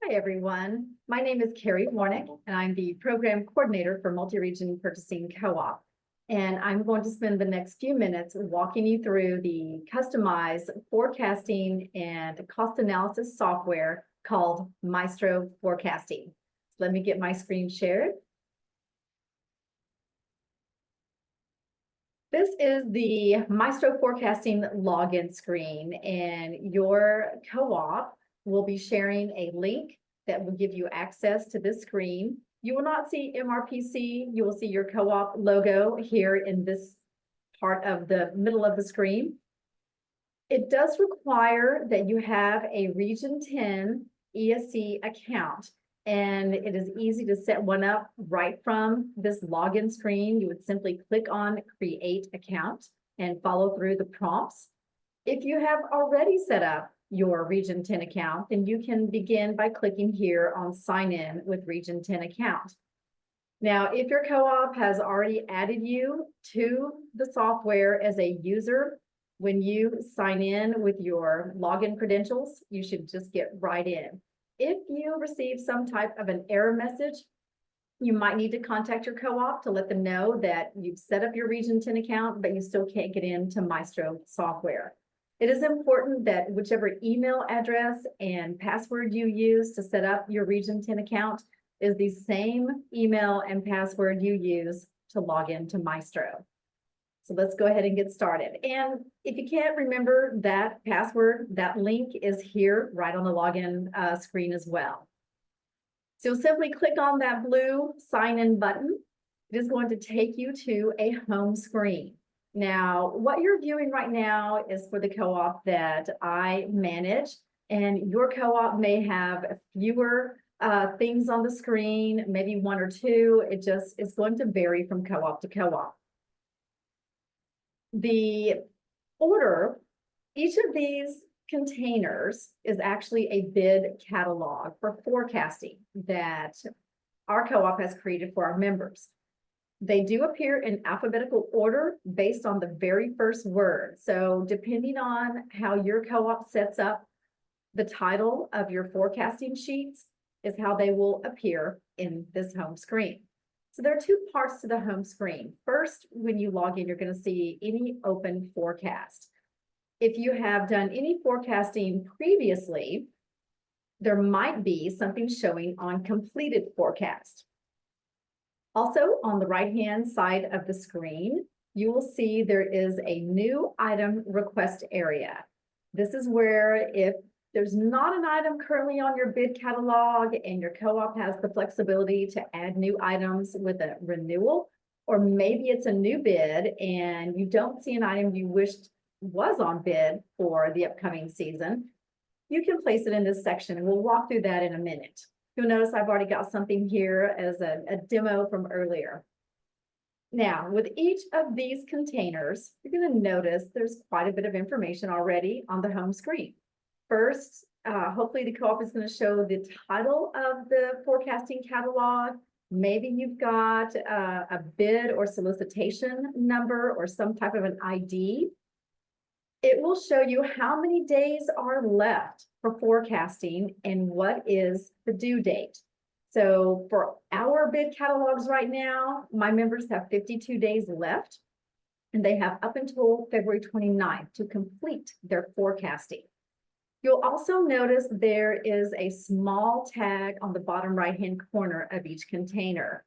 Hi, everyone. My name is Carrie Warnick, and I'm the Program Coordinator for Multi-Region Purchasing Co-op. And I'm going to spend the next few minutes walking you through the customized forecasting and cost analysis software called Maestro Forecasting. So let me get my screen shared. This is the Maestro Forecasting login screen, and your co-op will be sharing a link that will give you access to this screen. You will not see MRPC. You will see your co-op logo here in this part of the middle of the screen. It does require that you have a Region 10 ESC account, and it is easy to set one up right from this login screen. You would simply click on Create Account and follow through the prompts. If you have already set up your Region 10 account, then you can begin by clicking here on Sign In with Region 10 account. Now, if your co-op has already added you to the software as a user, when you sign in with your login credentials, you should just get right in. If you receive some type of an error message, you might need to contact your co-op to let them know that you've set up your Region 10 account, but you still can't get into Maestro software. It is important that whichever email address and password you use to set up your Region 10 account is the same email and password you use to log into Maestro. So let's go ahead and get started. And if you can't remember that password, that link is here right on the login screen as well. So simply click on that blue sign in button. It is going to take you to a home screen. Now, what you're viewing right now is for the co-op that I manage, and your co-op may have fewer things on the screen, maybe one or two. It just is going to vary from co-op to co-op. The order, each of these containers is actually a bid catalog for forecasting that our co-op has created for our members. They do appear in alphabetical order based on the very first word. So depending on how your co-op sets up the title of your forecasting sheets is how they will appear in this home screen. So there are two parts to the home screen. First, when you log in, you're going to see any open forecast. If you have done any forecasting previously, there might be something showing on completed forecast. Also, on the right-hand side of the screen, you will see there is a new item request area. This is where if there's not an item currently on your bid catalog and your co-op has the flexibility to add new items with a renewal, or maybe it's a new bid and you don't see an item you wished was on bid for the upcoming season, you can place it in this section, and we'll walk through that in a minute. You'll notice I've already got something here as a demo from earlier. Now, with each of these containers, you're going to notice there's quite a bit of information already on the home screen. First, hopefully the co-op is going to show the title of the forecasting catalog. Maybe you've got a bid or solicitation number or some type of an ID. It will show you how many days are left for forecasting and what is the due date. So for our bid catalogs right now, my members have 52 days left, and they have up until February 29th to complete their forecasting. You'll also notice there is a small tag on the bottom right-hand corner of each container.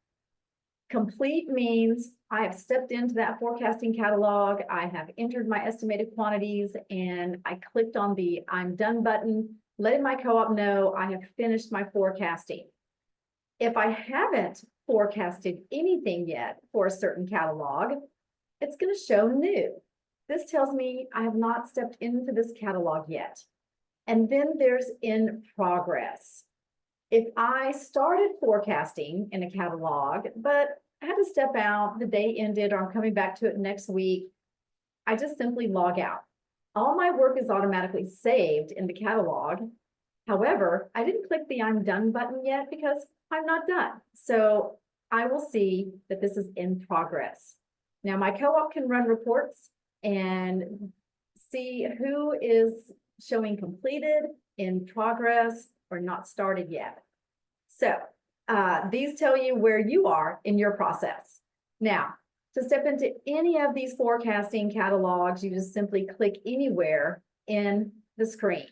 Complete means I have stepped into that forecasting catalog, I have entered my estimated quantities, and I clicked on the I'm done button, letting my co-op know I have finished my forecasting. If I haven't forecasted anything yet for a certain catalog, it's going to show new. This tells me I have not stepped into this catalog yet. And then there's in progress. If I started forecasting in a catalog, but I had to step out, the day ended, or I'm coming back to it next week, I just simply log out. All my work is automatically saved in the catalog. However, I didn't click the I'm done button yet because I'm not done. So I will see that this is in progress. Now my co-op can run reports and see who is showing completed in progress, or not started yet. So these tell you where you are in your process. Now, to step into any of these forecasting catalogs, you just simply click anywhere in the screen.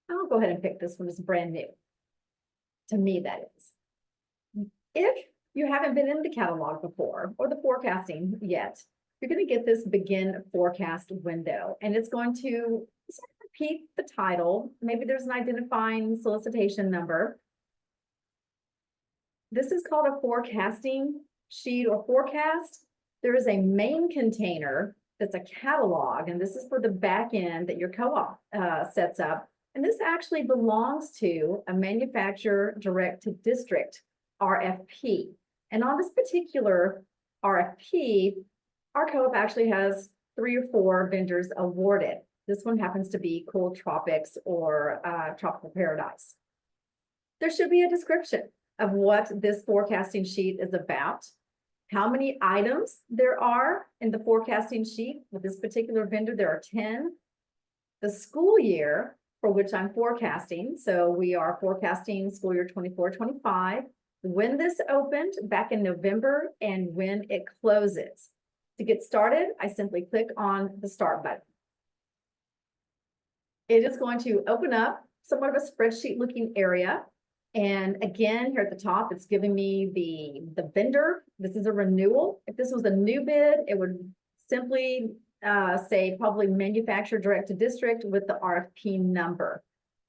I'll go ahead and pick this one. It's brand new. To me, that is. If you haven't been in the catalog before or the forecasting yet, you're going to get this begin forecast window, and it's going to sort of repeat the title. Maybe there's an identifying solicitation number. This is called a forecasting sheet or forecast. There is a main container that's a catalog, and this is for the back end that your co-op sets up. And this actually belongs to a manufacturer direct to district RFP. And on this particular RFP, our co-op actually has 3 or 4 vendors awarded. This one happens to be Cool Tropics or Tropical Paradise. There should be a description of what this forecasting sheet is about, how many items there are in the forecasting sheet. With this particular vendor, there are 10. The school year for which I'm forecasting, so we are forecasting school year 24-25, when this opened back in November and when it closes. To get started, I simply click on the Start button. It is going to open up somewhat of a spreadsheet looking area. And again, here at the top, it's giving me the vendor. This is a renewal. If this was a new bid, it would simply say probably manufacturer direct to district with the RFP number.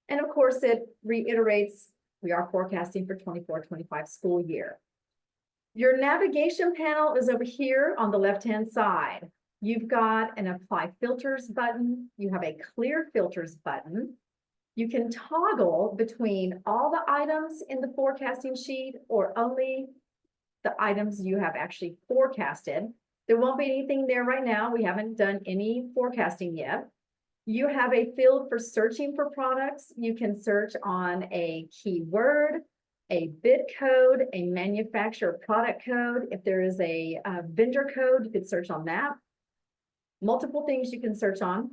And of course, it reiterates we are forecasting for 24-25 school year. Your navigation panel is over here on the left-hand side. You've got an Apply Filters button. You have a Clear Filters button. You can toggle between all the items in the forecasting sheet or only the items you have actually forecasted. There won't be anything there right now. We haven't done any forecasting yet. You have a field for searching for products. You can search on a keyword, a bid code, a manufacturer product code. If there is a vendor code, you could search on that. Multiple things you can search on,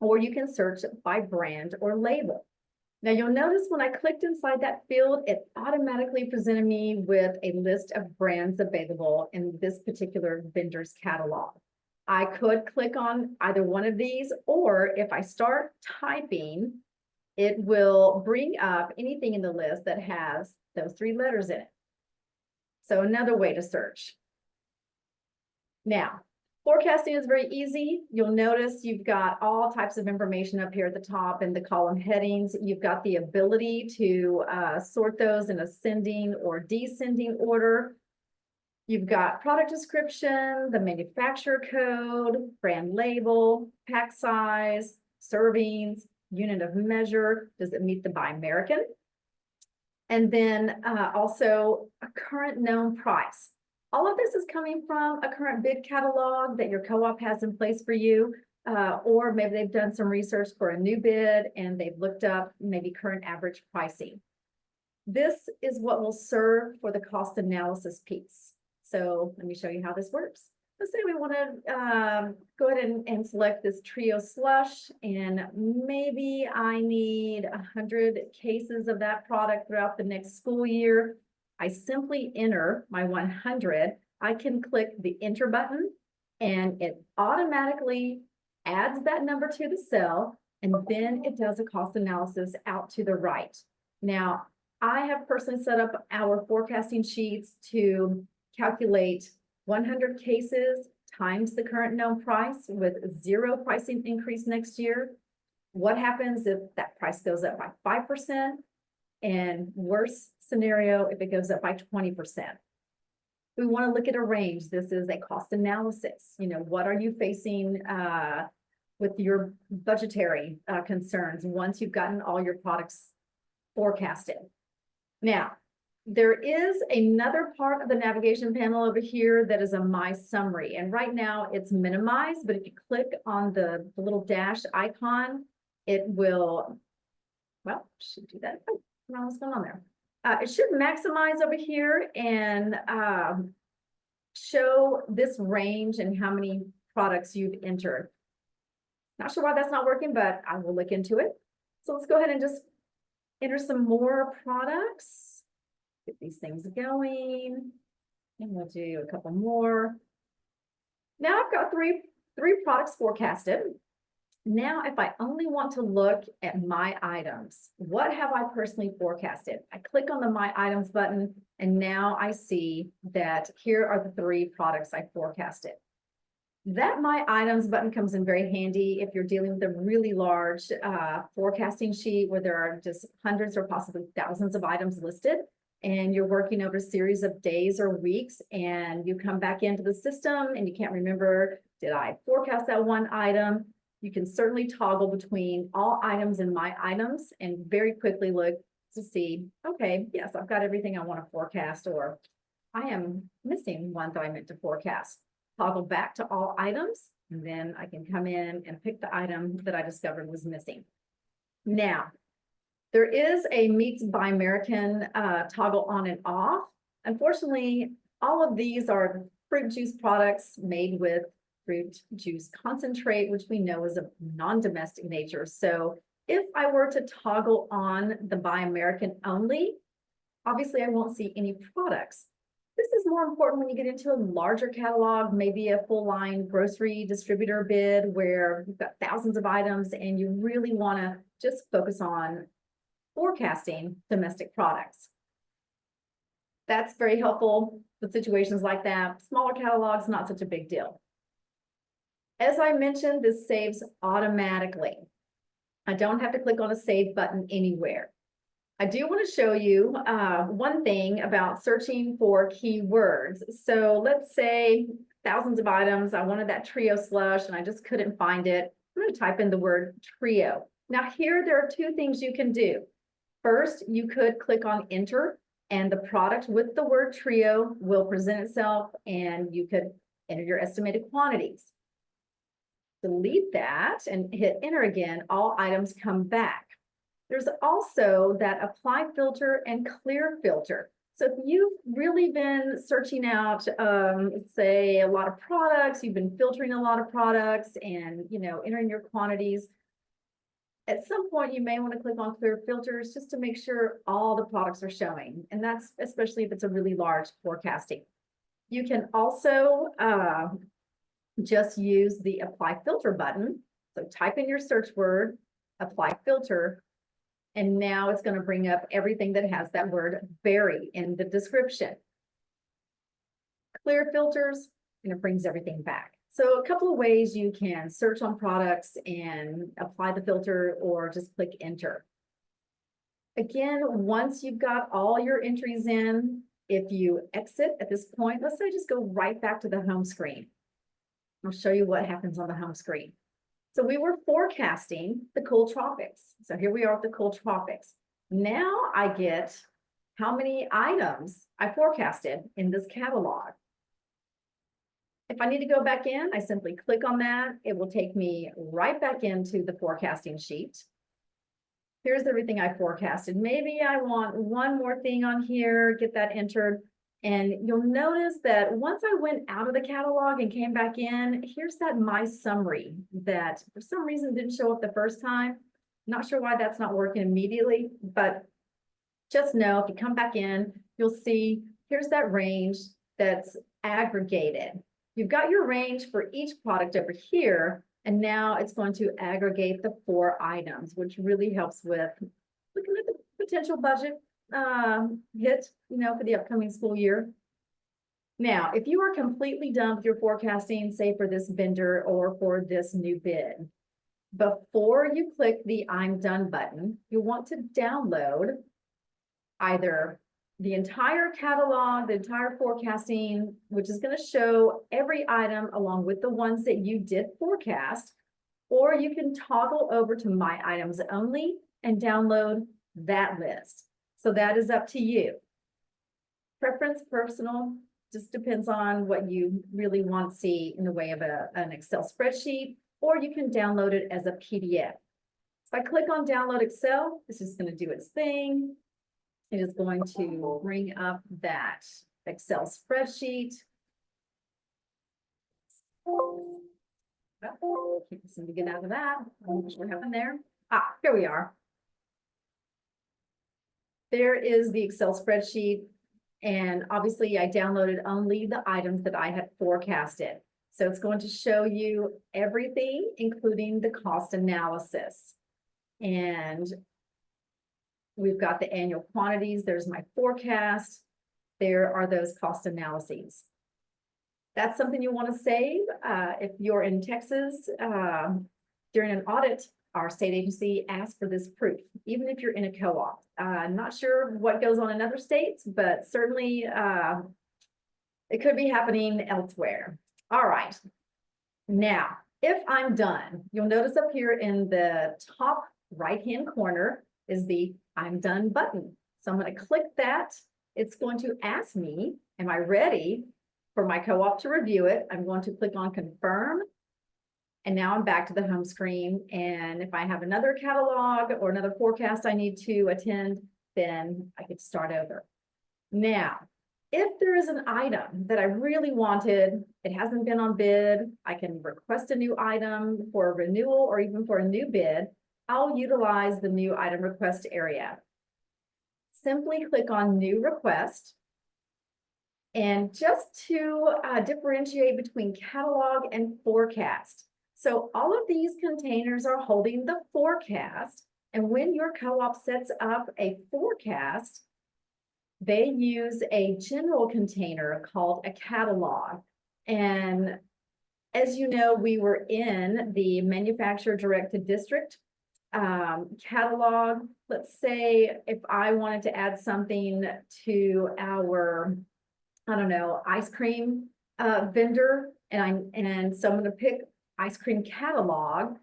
or you can search by brand or label. Now you'll notice when I clicked inside that field, it automatically presented me with a list of brands available in this particular vendor's catalog. I could click on either one of these, or if I start typing, it will bring up anything in the list that has those 3 letters in it. So another way to search. Now, forecasting is very easy. You'll notice you've got all types of information up here at the top in the column headings. You've got the ability to sort those in ascending or descending order. You've got product description, the manufacturer code, brand label, pack size, servings, unit of measure. Does it meet the Buy American? And then also a current known price. All of this is coming from a current bid catalog that your co-op has in place for you, or maybe they've done some research for a new bid and they've looked up maybe current average pricing. This is what will serve for the cost analysis piece. So let me show you how this works. Let's say we want to go ahead and select this trio slush, and maybe I need 100 cases of that product throughout the next school year. I simply enter my 100. I can click the enter button and it automatically adds that number to the cell, and then it does a cost analysis out to the right. Now, I have personally set up our forecasting sheets to calculate 100 cases times the current known price with 0 pricing increase next year. What happens if that price goes up by 5%? And worst scenario, if it goes up by 20%. We want to look at a range. This is a cost analysis. You know, what are you facing with your budgetary concerns once you've gotten all your products forecasted? Now, there is another part of the navigation panel over here that is a My Summary. And right now it's minimized, but if you click on the little dash icon, it will, well, should do that. Oh, no, what's going on there? It should maximize over here and show this range and how many products you've entered. Not sure why that's not working, but I will look into it. So let's go ahead and just enter some more products. Get these things going. And we'll do a couple more. Now I've got three products forecasted. Now, if I only want to look at my items, what have I personally forecasted? I click on the My Items button, and now I see that here are the 3 products I forecasted. That My Items button comes in very handy if you're dealing with a really large forecasting sheet where there are just hundreds or possibly thousands of items listed, and you're working over a series of days or weeks, and you come back into the system and you can't remember, did I forecast that one item? You can certainly toggle between all items and My Items and very quickly look to see, okay, yes, I've got everything I want to forecast, or I am missing one that I meant to forecast. Toggle back to all items, and then I can come in and pick the item that I discovered was missing. Now, there is a Meats by American toggle on and off. Unfortunately, all of these are fruit juice products made with fruit juice concentrate, which we know is of non-domestic nature. So if I were to toggle on the By American only, obviously I won't see any products. This is more important when you get into a larger catalog, maybe a full line grocery distributor bid where you've got thousands of items and you really want to just focus on forecasting domestic products. That's very helpful with situations like that. Smaller catalogs, not such a big deal. As I mentioned, this saves automatically. I don't have to click on a save button anywhere. I do want to show you one thing about searching for keywords. So let's say thousands of items. I wanted that trio slush and I just couldn't find it. I'm going to type in the word trio. Now here, there are 2 things you can do. First, you could click on enter and the product with the word trio will present itself and you could enter your estimated quantities. Delete that and hit enter again, all items come back. There's also that apply filter and clear filter. So if you've really been searching out, say a lot of products, you've been filtering a lot of products and, entering your quantities, at some point you may want to click on clear filters just to make sure all the products are showing. And that's especially if it's a really large forecasting. You can also just use the apply filter button. So type in your search word, apply filter, and now it's going to bring up everything that has that word vary in the description. Clear filters, and it brings everything back. So a couple of ways you can search on products and apply the filter or just click enter. Again, once you've got all your entries in, if you exit at this point, let's say just go right back to the home screen. I'll show you what happens on the home screen. So we were forecasting the cool tropics. So here we are at the cool tropics. Now I get how many items I forecasted in this catalog. If I need to go back in, I simply click on that. It will take me right back into the forecasting sheet. Here's everything I forecasted. Maybe I want one more thing on here, get that entered. And you'll notice that once I went out of the catalog and came back in, here's that My Summary that for some reason didn't show up the first time. Not sure why that's not working immediately, but just know if you come back in, you'll see here's that range that's aggregated. You've got your range for each product over here, and now it's going to aggregate the 4 items, which really helps with looking at the potential budget hit, for the upcoming school year. Now, if you are completely done with your forecasting, say for this vendor or for this new bid, before you click the I'm done button, you'll want to download either the entire catalog, the entire forecasting, which is going to show every item along with the ones that you did forecast, or you can toggle over to My Items Only and download that list. So that is up to you. Preference, personal, just depends on what you really want to see in the way of an Excel spreadsheet, or you can download it as a PDF. If I click on download Excel, this is going to do its thing. It is going to bring up that Excel spreadsheet. Can't seem to get out of that. I'm not sure what happened there. Here we are. there is the Excel spreadsheet. And obviously I downloaded only the items that I had forecasted. So it's going to show you everything, including the cost analysis. And we've got the annual quantities. There's my forecast. There are those cost analyses. That's something you want to save. If you're in Texas, during an audit, our state agency asks for this proof, even if you're in a co-op. Not sure what goes on in other states, but certainly it could be happening elsewhere. All right. Now, if I'm done, you'll notice up here in the top right-hand corner is the I'm done button. So I'm going to click that. It's going to ask me, am I ready for my co-op to review it? I'm going to click on confirm. And now I'm back to the home screen. And if I have another catalog or another forecast I need to attend, then I could start over. Now, if there is an item that I really wanted, it hasn't been on bid, I can request a new item for a renewal or even for a new bid. I'll utilize the new item request area. Simply click on new request. And just to differentiate between catalog and forecast. So all of these containers are holding the forecast. And when your co-op sets up a forecast, they use a general container called a catalog. And as you know, we were in the manufacturer directed district catalog. Let's say if I wanted to add something to our, I don't know, ice cream vendor, and so I'm going to pick ice cream catalog.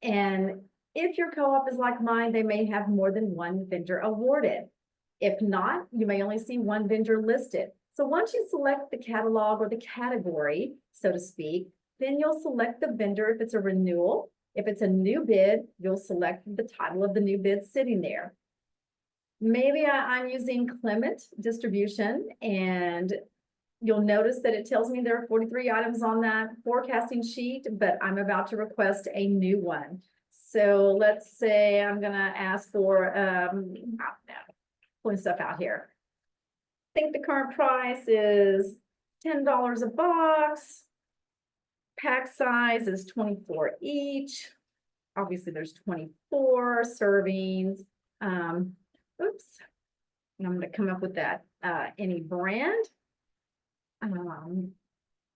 And if your co-op is like mine, they may have more than one vendor awarded. If not, you may only see one vendor listed. So once you select the catalog or the category, so to speak, then you'll select the vendor if it's a renewal. If it's a new bid, you'll select the title of the new bid sitting there. Maybe I'm using Clement Distribution, and you'll notice that it tells me there are 43 items on that forecasting sheet, but I'm about to request a new one. So let's say I'm gonna ask for, pulling stuff out here. I think the current price is $10 a box. Pack size is 24 each. Obviously there's 24 servings. Oops. And I'm gonna come up with that, any brand.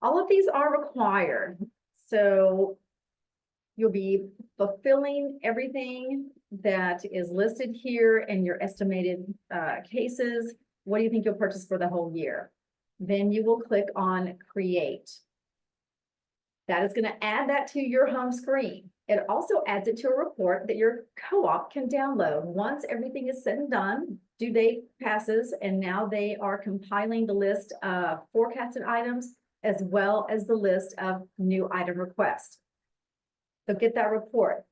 All of these are required. So you'll be fulfilling everything that is listed here in your estimated cases. What do you think you'll purchase for the whole year? Then you will click on create. That is going to add that to your home screen. It also adds it to a report that your co-op can download. Once everything is said and done, due date passes, and now they are compiling the list of forecasted items as well as the list of new item requests. So get that report.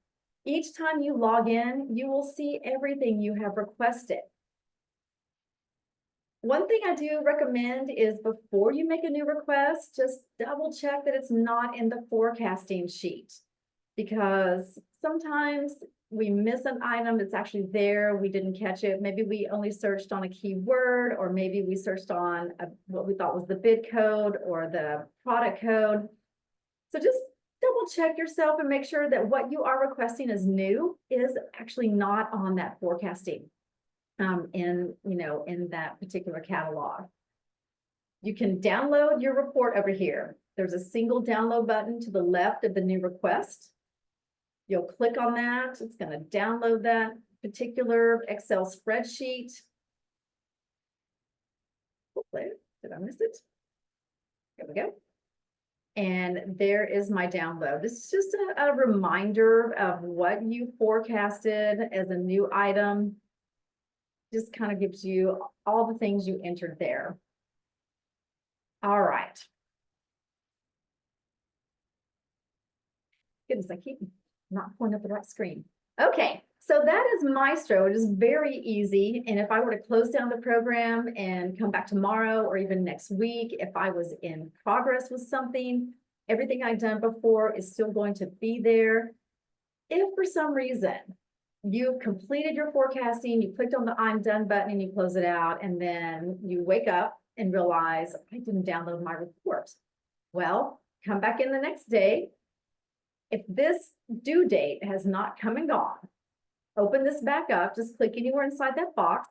Each time you log in, you will see everything you have requested. One thing I do recommend is before you make a new request, just double check that it's not in the forecasting sheet, because sometimes we miss an item that's actually there, we didn't catch it. Maybe we only searched on a keyword, or maybe we searched on what we thought was the bid code or the product code. So just double check yourself and make sure that what you are requesting as new is actually not on that forecasting in that particular catalog. You can download your report over here. There's a single download button to the left of the new request. You'll click on that. It's going to download that particular Excel spreadsheet. Hopefully, did I miss it? Here we go. And there is my download. This is just a reminder of what you forecasted as a new item. Just kind of gives you all the things you entered there. All right. Goodness, I keep not pointing up the right screen. Okay, so that is Maestro. It is very easy. And if I were to close down the program and come back tomorrow or even next week, if I was in progress with something, everything I've done before is still going to be there. If for some reason you've completed your forecasting, you clicked on the I'm done button and you close it out, and then you wake up and realize I didn't download my report. Well, come back in the next day. If this due date has not come and gone, open this back up, just click anywhere inside that box.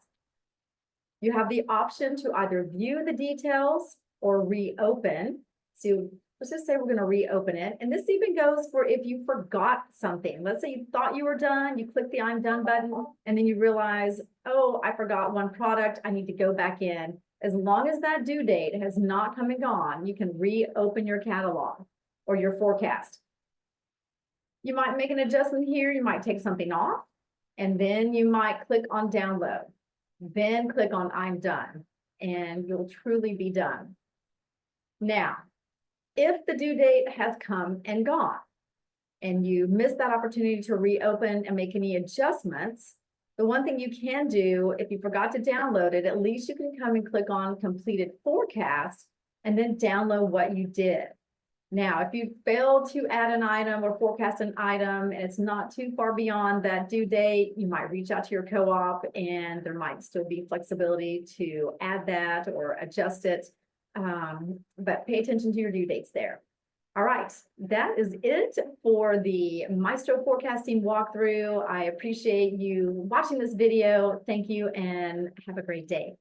You have the option to either view the details or reopen. So let's just say we're going to reopen it. And this even goes for if you forgot something. Let's say you thought you were done, you click the I'm done button, and then you realize, oh, I forgot one product, I need to go back in. As long as that due date has not come and gone, you can reopen your catalog or your forecast. You might make an adjustment here, you might take something off, and then you might click on download. Then click on I'm done, and you'll truly be done. Now, if the due date has come and gone, and you missed that opportunity to reopen and make any adjustments, the one thing you can do, if you forgot to download it, at least you can come and click on completed forecast and then download what you did. Now, if you fail to add an item or forecast an item and it's not too far beyond that due date, you might reach out to your co-op and there might still be flexibility to add that or adjust it. But pay attention to your due dates there. All right, that is it for the Maestro Forecasting walkthrough. I appreciate you watching this video. Thank you and have a great day.